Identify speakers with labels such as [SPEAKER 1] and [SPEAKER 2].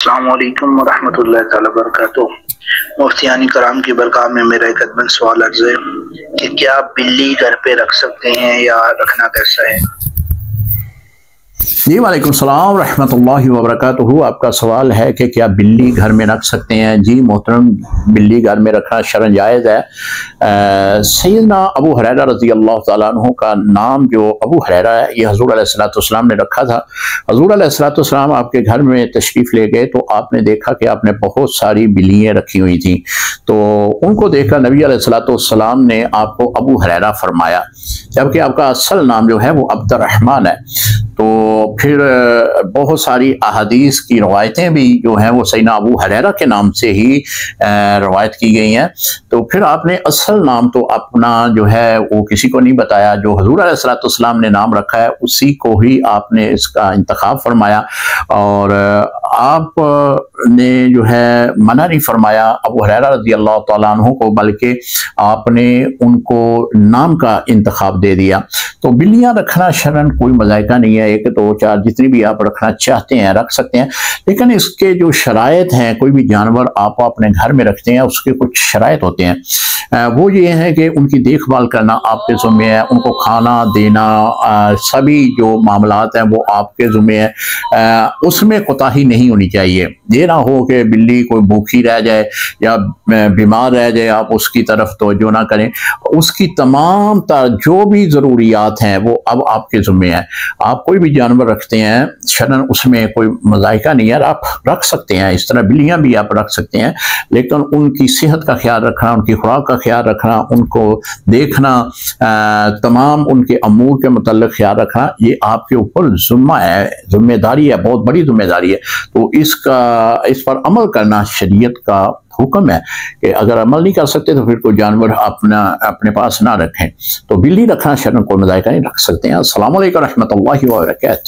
[SPEAKER 1] السلام علیکم ورحمۃ اللہ تعالیٰ وبرکاتہ۔ مفتیان کرام کی برکات میں میرا ایک ادبن سوال عرض ہے کہ کیا بلی گھر پہ رکھ سکتے ہیں یا رکھنا کیسا ہے؟
[SPEAKER 2] جی وعلیکم السلام ورحمۃ اللہ وبرکاتہ۔ آپ کا سوال ہے کہ کیا بلی گھر میں رکھ سکتے ہیں؟ جی محترم، بلی گھر میں رکھنا شرعاً جائز ہے۔ سیدنا ابو ہریرہ رضی اللہ تعالیٰ عنہ کا نام جو ابو ہریرہ ہے، یہ حضور علیہ السلام نے رکھا تھا۔ حضور علیہ السلام آپ کے گھر میں تشریف لے گئے تو آپ نے دیکھا کہ آپ نے بہت ساری بلیاں رکھی ہوئی تھیں، تو ان کو دیکھ کر نبی علیہ السلام نے آپ کو ابو ہریرہ فرمایا، جبکہ آپ کا اصل نام جو ہے وہ عبد الرحمن ہے۔ تو پھر بہت ساری احادیث کی روایتیں بھی جو ہیں وہ سیدنا ابو ہریرہ کے نام سے ہی روایت کی گئی ہیں۔ تو پھر آپ نے اصل نام تو اپنا جو ہے وہ کسی کو نہیں بتایا، جو حضور علیہ السلام نے نام رکھا ہے اسی کو ہی آپ نے اس کا انتخاب فرمایا، اور آپ نے جو ہے منع نہیں فرمایا ابو ہریرہ رضی اللہ تعالیٰ عنہ کو، بلکہ آپ نے ان کو نام کا انتخاب دے دیا۔ تو بلیاں رکھنا شرعاً کوئی مذائقہ نہیں ہے، ایک دو چار جتنی بھی آپ رکھنا چاہتے ہیں رکھ سکتے ہیں، لیکن اس کے جو شرائط ہیں، کوئی بھی جانور آپ اپنے گھر میں رکھتے ہیں اس کے کچھ شرائط ہوتے ہیں۔ وہ یہ ہے کہ ان کی دیکھ بھال کرنا آپ کے ذمہ ہے، ان کو کھانا دینا، سبھی جو معاملات ہیں وہ آپ کے ذمہ ہے، اس میں کوتاہی نہیں ہونی چاہیے۔ یہ نہ ہو کہ بلی کوئی بھوکی رہ جائے یا بیمار رہ جائے، آپ اس کی طرف توجہ نہ کریں۔ اس کی تمام جو بھی ضروریات ہیں وہ اب آپ کے ذمہ ہیں۔ آپ کوئی بھی جانور رکھتے ہیں شرعاً اس میں کوئی مذائقہ نہیں ہے، آپ رکھ سکتے ہیں، اس طرح بلیاں بھی آپ رکھ سکتے ہیں، لیکن ان کی صحت کا خیال رکھنا، ان کی خوراک کا خیال رکھنا، ان کو دیکھنا، تمام ان کے امور کے متعلق خیال رکھنا، یہ آپ کے اوپر ذمہ ہے، ذمہ داری ہے، بہت بڑی ذمہ داری ہے۔ تو اس پر عمل کرنا شریعت کا حکم ہے کہ اگر عمل نہیں کر سکتے تو پھر کوئی جانور اپنے پاس نہ رکھیں۔ تو بلی رکھنا شرعاً کوئی مذائقہ نہیں، رکھ سکتے ہیں۔ السلام علیکم ورحمۃ اللہ وبرکاتہ۔